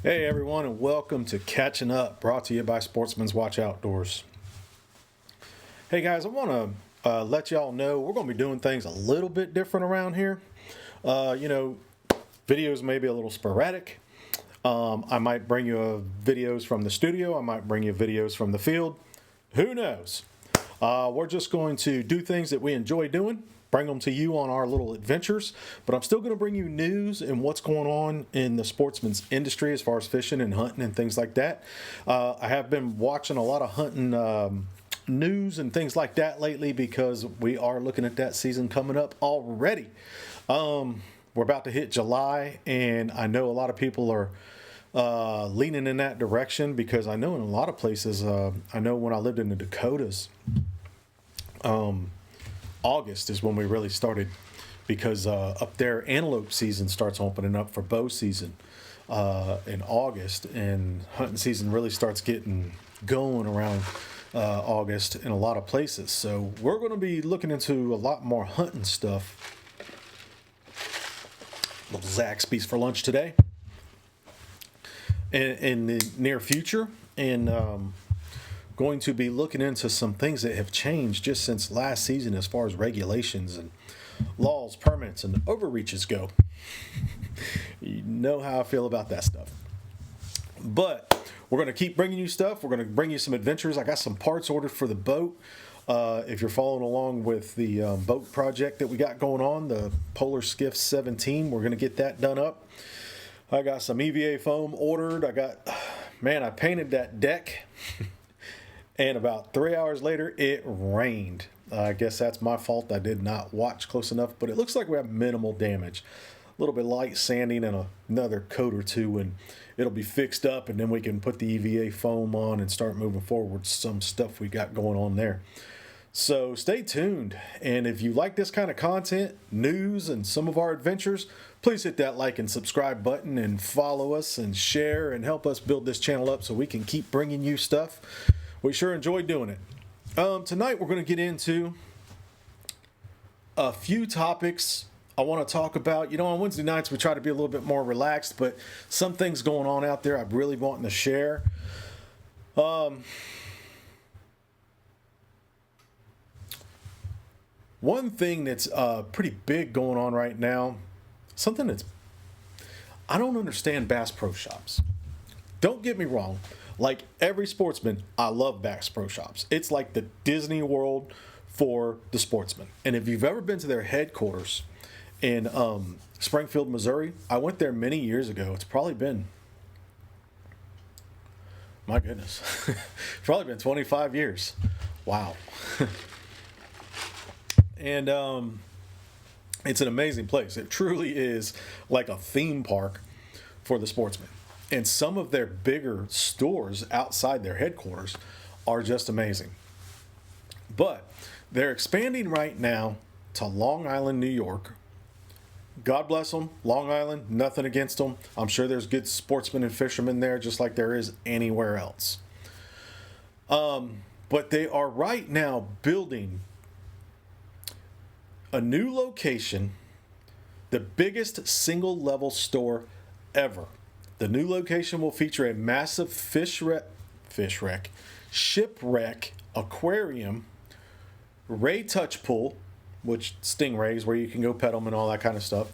Hey everyone, and welcome to Catching Up, brought to you by Sportsman's Watch Outdoors. Hey guys, I want to let y'all know we're going to be doing things a little bit different around here. Videos may be a little sporadic. I might bring you videos from the studio. I might bring you videos from the field. Who knows? We're just going to do things that we enjoy doing, bring them to you on our little adventures, but I'm still going to bring you news and what's going on in the sportsman's industry as far as fishing and hunting and things like that. I have been watching a lot of hunting news and things like that lately because we are looking at that season coming up already. We're about to hit July, and I know a lot of people are leaning in that direction because I know in a lot of places, I know when I lived in the Dakotas, August is when we really started because up there antelope season starts opening up for bow season in August, and hunting season really starts getting going around August in a lot of places. So we're going to be looking into a lot more hunting stuff. Little Zaxby's for lunch today in the near future, and going to be looking into some things that have changed just since last season as far as regulations and laws, permits, and overreaches go. You know how I feel about that stuff. But we're going to keep bringing you stuff. We're going to bring you some adventures. I got some parts ordered for the boat. If you're following along with the boat project that we got going on, the Polar Skiff 17, we're going to get that done up. I got some EVA foam ordered. I painted that deck. And about 3 hours later, it rained. I guess that's my fault. I did not watch close enough, but it looks like we have minimal damage. A little bit light sanding and another coat or two, and it'll be fixed up, and then we can put the EVA foam on and start moving forward some stuff we got going on there. So stay tuned, and if you like this kind of content, news, and some of our adventures, please hit that like and subscribe button and follow us and share and help us build this channel up so we can keep bringing you stuff. We sure enjoy doing it. Tonight we're going to get into a few topics I want to talk about. On Wednesday nights we try to be a little bit more relaxed, but some things going on out there I'm really wanting to share. One thing that's pretty big going on right now, something that's, I don't understand Bass Pro Shops. Don't get me wrong. Like every sportsman, I love Bass Pro Shops. It's like the Disney World for the sportsman. And if you've ever been to their headquarters in Springfield, Missouri, I went there many years ago. It's probably been, my goodness, probably been 25 years. Wow. And it's an amazing place. It truly is like a theme park for the sportsman. And some of their bigger stores outside their headquarters are just amazing. But they're expanding right now to Long Island, New York. God bless them, Long Island, nothing against them. I'm sure there's good sportsmen and fishermen there just like there is anywhere else. But they are right now building a new location, the biggest single level store ever. The new location will feature a massive shipwreck aquarium, ray touch pool, which stingrays where you can go pet them and all that kind of stuff,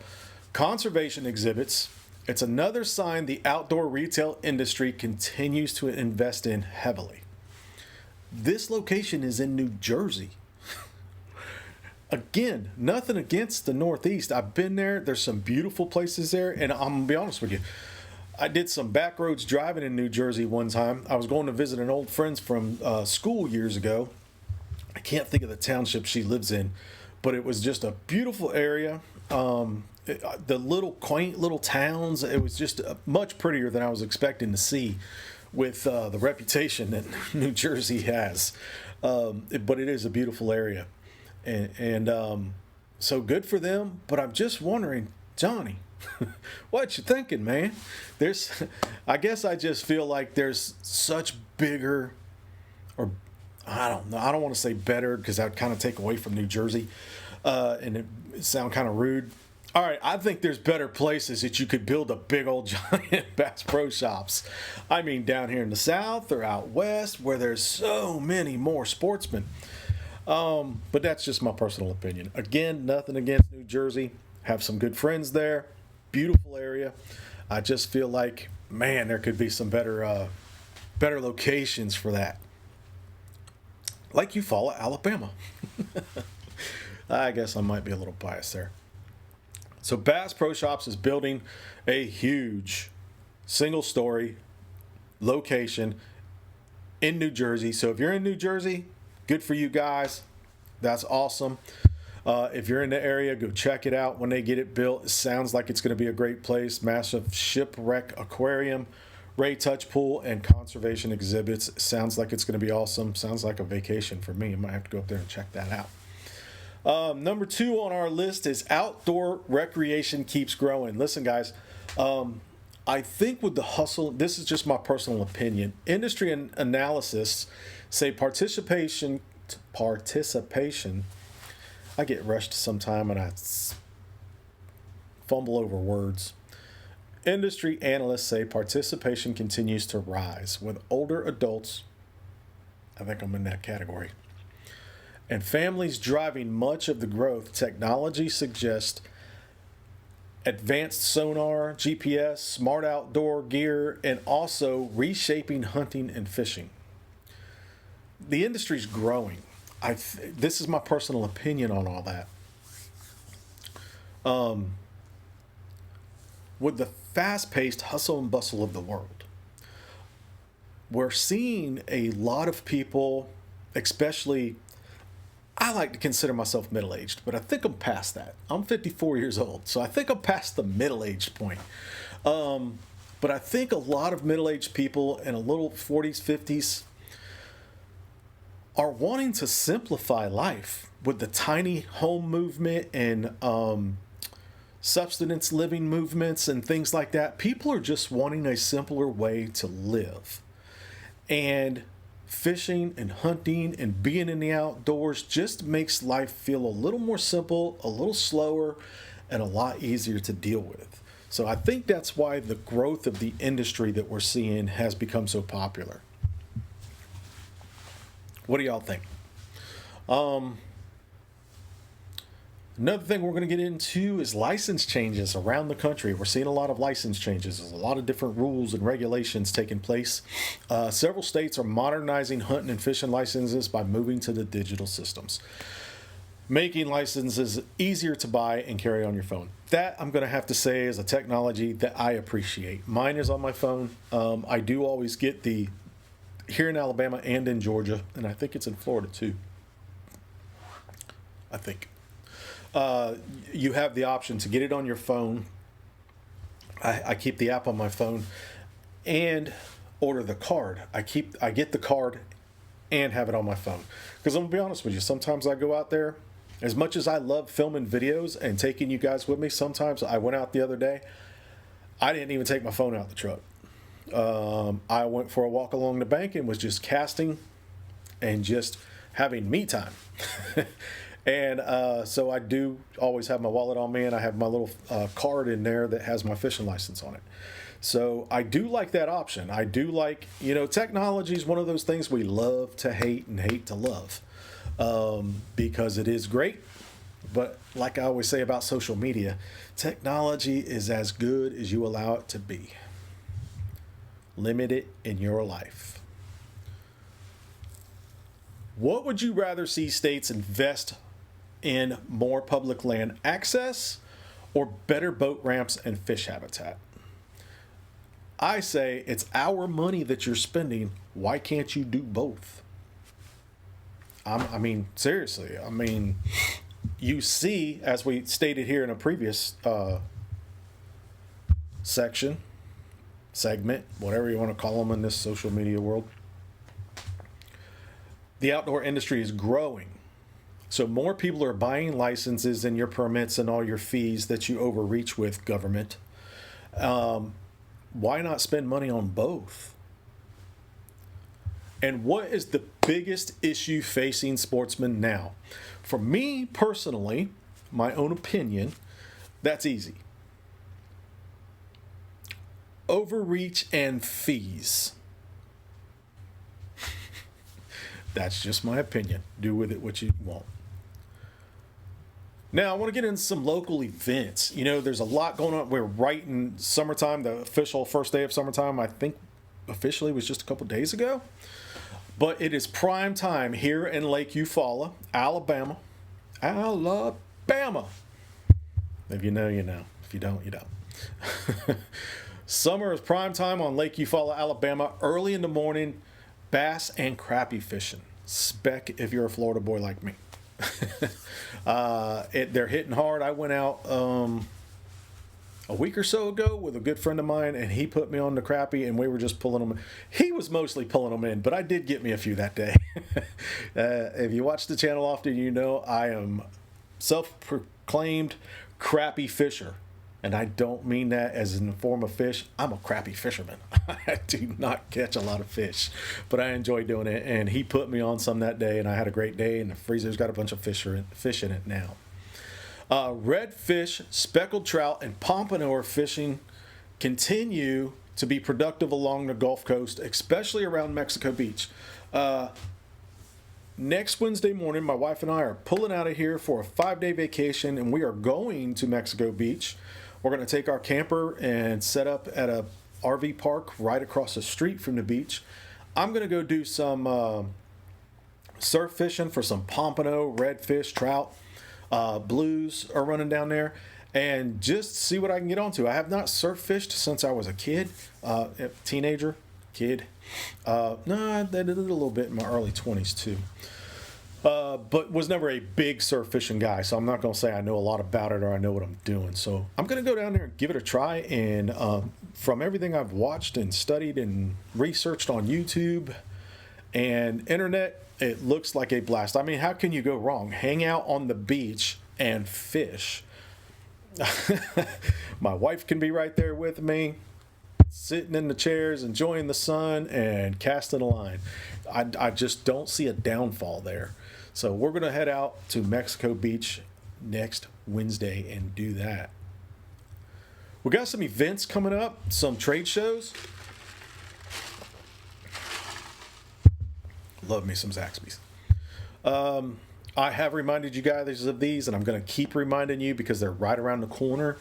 conservation exhibits. It's another sign the outdoor retail industry continues to invest in heavily. This location is in New Jersey. Again, nothing against the Northeast. I've been there. There's some beautiful places there, and I'm going to be honest with you. I did some back roads driving in New Jersey one time. I was going to visit an old friend from school years ago. I can't think of the township she lives in, but it was just a beautiful area. The little quaint little towns, it was just much prettier than I was expecting to see with the reputation that New Jersey has. But it is a beautiful area. And so good for them, but I'm just wondering, Johnny, what you thinking, man? I guess I just feel like there's such bigger, or I don't know. I don't want to say better because that would kind of take away from New Jersey, and it sound kind of rude. All right, I think there's better places that you could build a big old giant Bass Pro Shops. I mean, down here in the South or out west where there's so many more sportsmen. But that's just my personal opinion. Again, nothing against New Jersey. Have some good friends there. Beautiful area. I just feel like, man, there could be some better locations for that. Like Eufaula, Alabama. I guess I might be a little biased there. So Bass Pro Shops is building a huge single-story location in New Jersey. So if you're in New Jersey, good for you guys. That's awesome. If you're in the area, go check it out when they get it built. It sounds like it's going to be a great place. Massive shipwreck aquarium, Ray Touch Pool, and conservation exhibits. Sounds like it's going to be awesome. Sounds like a vacation for me. I might have to go up there and check that out. Number 2 on our list is outdoor recreation keeps growing. Listen, guys, I think with the hustle, this is just my personal opinion. Industry analysis say participation. I get rushed sometime and I fumble over words. Industry analysts say participation continues to rise with older adults. I think I'm in that category. And families driving much of the growth. Technology suggests advanced sonar, GPS, smart outdoor gear, and also reshaping hunting and fishing. The industry's growing. This is my personal opinion on all that. With the fast-paced hustle and bustle of the world, we're seeing a lot of people, especially, I like to consider myself middle-aged, but I think I'm past that. I'm 54 years old, so I think I'm past the middle-aged point. But I think a lot of middle-aged people in a little 40s, 50s are wanting to simplify life with the tiny home movement and subsistence living movements and things like that. People are just wanting a simpler way to live. And fishing and hunting and being in the outdoors just makes life feel a little more simple, a little slower, and a lot easier to deal with. So I think that's why the growth of the industry that we're seeing has become so popular. What do y'all think? Another thing we're going to get into is license changes around the country. We're seeing a lot of license changes. There's a lot of different rules and regulations taking place. Several states are modernizing hunting and fishing licenses by moving to the digital systems, making licenses easier to buy and carry on your phone. That, I'm going to have to say, is a technology that I appreciate. Mine is on my phone. I do always get the here in Alabama and in Georgia, and I think it's in Florida too. I think. You have the option to get it on your phone. I keep the app on my phone and order the card. I get the card and have it on my phone. Because I'm going to be honest with you, sometimes I go out there, as much as I love filming videos and taking you guys with me, sometimes I went out the other day, I didn't even take my phone out the truck. I went for a walk along the bank and was just casting and just having me time. And so I do always have my wallet on me, and I have my little card in there that has my fishing license on it. So I do like that option. I do like, technology is one of those things we love to hate and hate to love, because it is great. But like I always say about social media, technology is as good as you allow it to be. Limit it in your life. What would you rather see states invest in more public land access or better boat ramps and fish habitat? I say it's our money that you're spending. Why can't you do both? Seriously. You see, as we stated here in a previous segment, whatever you want to call them in this social media world, the outdoor industry is growing. So more people are buying licenses and your permits and all your fees that you overreach with, government. Why not spend money on both? And what is the biggest issue facing sportsmen now? For me personally, my own opinion, That's easy. Overreach and fees. That's just my opinion. Do with it what you want. Now, I want to get into some local events. You know, there's a lot going on. We're right in summertime. The official first day of summertime, I think, officially was just a couple days ago. But it is prime time here in Lake Eufaula, Alabama. Alabama. If you know, you know. If you don't, you don't. Summer is prime time on Lake Eufaula, Alabama. Early in the morning, bass and crappie fishing. Spec if you're a Florida boy like me. They're hitting hard. I went out a week or so ago with a good friend of mine, and he put me on the crappie, and we were just pulling them. He was mostly pulling them in, but I did get me a few that day. If you watch the channel often, you know I am self-proclaimed crappie fisher. And I don't mean that as in the form of fish. I'm a crappie fisherman. I do not catch a lot of fish, but I enjoy doing it. And he put me on some that day, and I had a great day. And the freezer's got a bunch of fish in it now. Redfish, speckled trout, and pompano fishing continue to be productive along the Gulf Coast, especially around Mexico Beach. Next Wednesday morning, my wife and I are pulling out of here for a 5-day vacation, and we are going to Mexico Beach. We're going to take our camper and set up at a RV park right across the street from the beach. I'm going to go do some surf fishing for some pompano, redfish, trout. Blues are running down there, and just see what I can get onto. I have not surf fished since I was a kid, teenager, kid. No, I did it a little bit in my early 20s too. But was never a big surf fishing guy, so I'm not going to say I know a lot about it or I know what I'm doing. So I'm going to go down there and give it a try. And from everything I've watched and studied and researched on YouTube and internet, it looks like a blast. I mean, how can you go wrong? Hang out on the beach and fish. My wife can be right there with me, sitting in the chairs, enjoying the sun and casting a line. I just don't see a downfall there. So we're going to head out to Mexico Beach next Wednesday and do that. We got some events coming up, some trade shows. Love me some Zaxby's. I have reminded you guys of these, and I'm going to keep reminding you because they're right around the corner.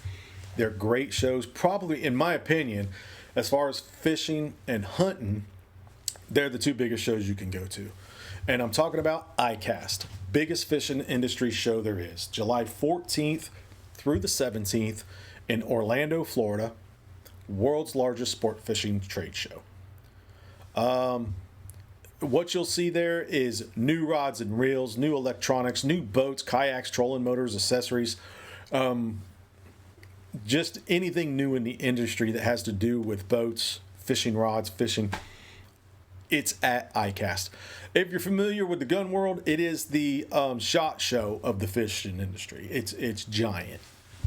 They're great shows. Probably, in my opinion, as far as fishing and hunting, they're the two biggest shows you can go to. And I'm talking about ICast, biggest fishing industry show there is. July 14th through the 17th in Orlando, Florida. World's largest sport fishing trade show. What you'll see there is new rods and reels, new electronics, new boats, kayaks, trolling motors, accessories. Just anything new in the industry that has to do with boats, fishing rods, fishing. It's at ICast. If you're familiar with the gun world, it is the SHOT Show of the fishing industry. It's giant.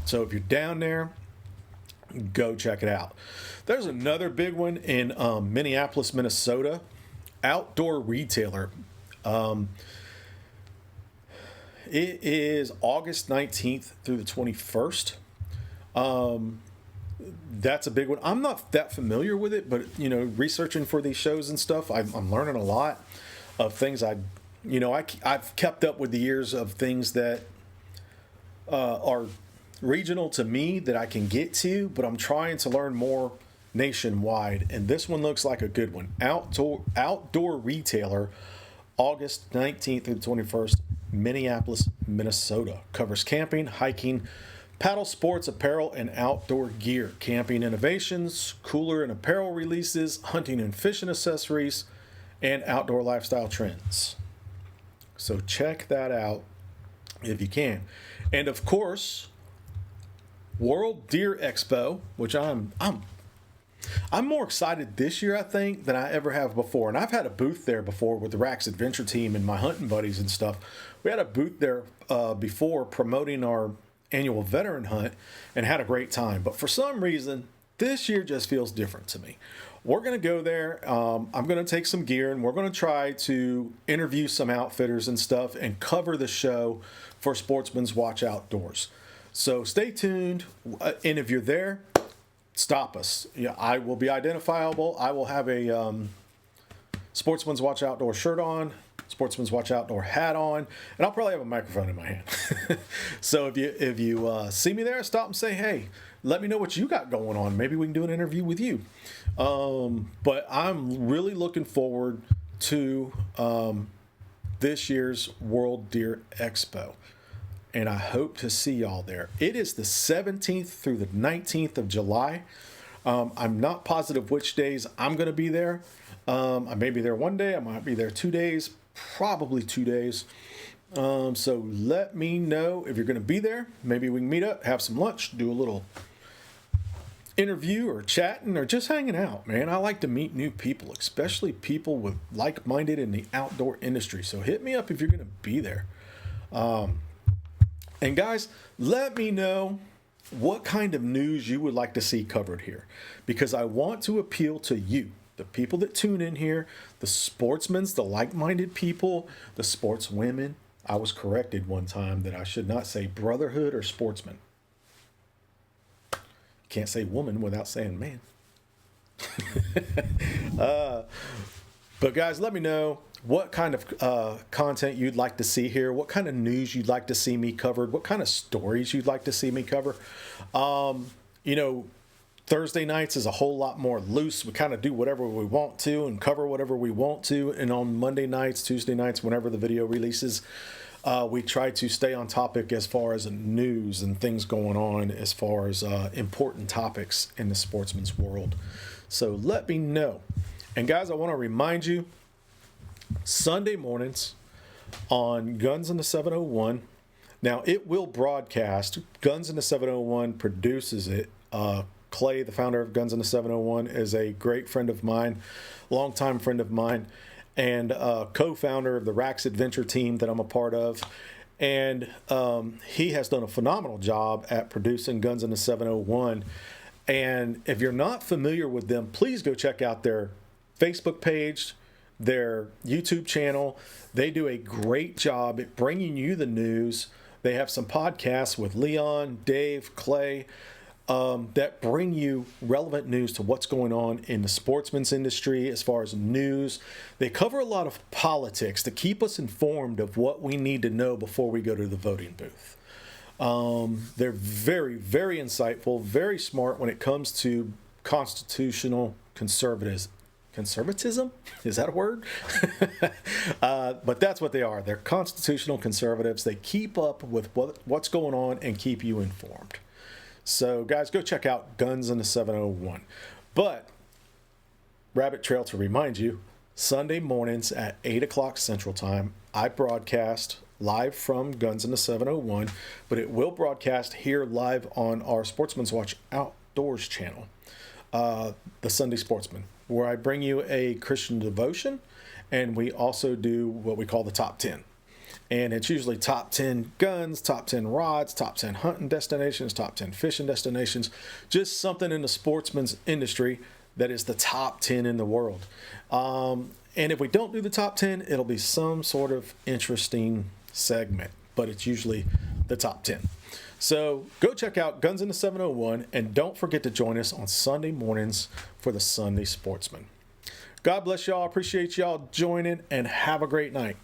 So if you're down there, go check it out. There's another big one in Minneapolis, Minnesota. Outdoor Retailer. It is August 19th through the 21st. That's a big one. I'm not that familiar with it, but you know, researching for these shows and stuff, I'm learning a lot of things. I've kept up with the years of things that are regional to me that I can get to, but I'm trying to learn more nationwide, and this one looks like a good one. Outdoor Retailer, August 19th through the 21st, Minneapolis, Minnesota. Covers camping, hiking, paddle sports, apparel, and outdoor gear, camping innovations, cooler and apparel releases, hunting and fishing accessories, and outdoor lifestyle trends. So check that out if you can. And of course, World Deer Expo, which I'm more excited this year, I think, than I ever have before. And I've had a booth there before with the Rax Adventure Team and my hunting buddies and stuff. We had a booth there before promoting our annual veteran hunt and had a great time. But for some reason, this year just feels different to me. We're going to go there. I'm going to take some gear and we're going to try to interview some outfitters and stuff and cover the show for Sportsman's Watch Outdoors. So stay tuned. And if you're there, stop us. Yeah, I will be identifiable. I will have a Sportsman's Watch Outdoor shirt on, Sportsman's Watch Outdoor hat on, and I'll probably have a microphone in my hand. So if you see me there, stop and say, hey, let me know what you got going on. Maybe we can do an interview with you. But I'm really looking forward to this year's World Deer Expo, and I hope to see y'all there. It is the 17th through the 19th of July. I'm not positive which days I'm going to be there. I may be there one day. I might be there 2 days, probably 2 days. So let me know if you're going to be there. Maybe we can meet up, have some lunch, do a little interview or chatting or just hanging out, man. I like to meet new people, especially people with like-minded in the outdoor industry. So hit me up if you're going to be there. And guys, let me know what kind of news you would like to see covered here, because I want to appeal to you, the people that tune in here, the sportsmen, the like-minded people, the sportswomen. I was corrected one time that I should not say brotherhood or sportsman. Can't say woman without saying man. But guys, let me know what kind of content you'd like to see here, what kind of news you'd like to see me covered, what kind of stories you'd like to see me cover. Thursday nights is a whole lot more loose. We kind of do whatever we want to and cover whatever we want to. And on Monday nights, Tuesday nights, whenever the video releases, we try to stay on topic as far as news and things going on as far as important topics in the sportsman's world. So let me know. And guys, I want to remind you, Sunday mornings on Guns in the 701. Now, it will broadcast. Guns in the 701 produces it. Clay, the founder of Guns in the 701, is a great friend of mine, longtime friend of mine, and co-founder of the Rax Adventure team that I'm a part of. And he has done a phenomenal job at producing Guns in the 701. And if you're not familiar with them, please go check out their Facebook page, their YouTube channel. They do a great job at bringing you the news. They have some podcasts with Leon, Dave, Clay, that bring you relevant news to what's going on in the sportsman's industry as far as news. They cover a lot of politics to keep us informed of what we need to know before we go to the voting booth. They're very, very insightful, very smart when it comes to constitutional conservatism? Is that a word? But that's what they are. They're constitutional conservatives. They keep up with what's going on and keep you informed. So, guys, go check out Guns in the 701. But, rabbit trail to remind you, Sunday mornings at 8 o'clock Central Time, I broadcast live from Guns in the 701, but it will broadcast here live on our Sportsman's Watch Outdoors channel, the Sunday Sportsman, where I bring you a Christian devotion, and we also do what we call the top 10. And it's usually top 10 guns, top 10 rods, top 10 hunting destinations, top 10 fishing destinations, just something in the sportsman's industry that is the top 10 in the world. And if we don't do the top 10, it'll be some sort of interesting segment, but it's usually the top 10. So go check out Guns in the 701, and don't forget to join us on Sunday mornings for the Sunday Sportsman. God bless y'all. Appreciate y'all joining, and have a great night.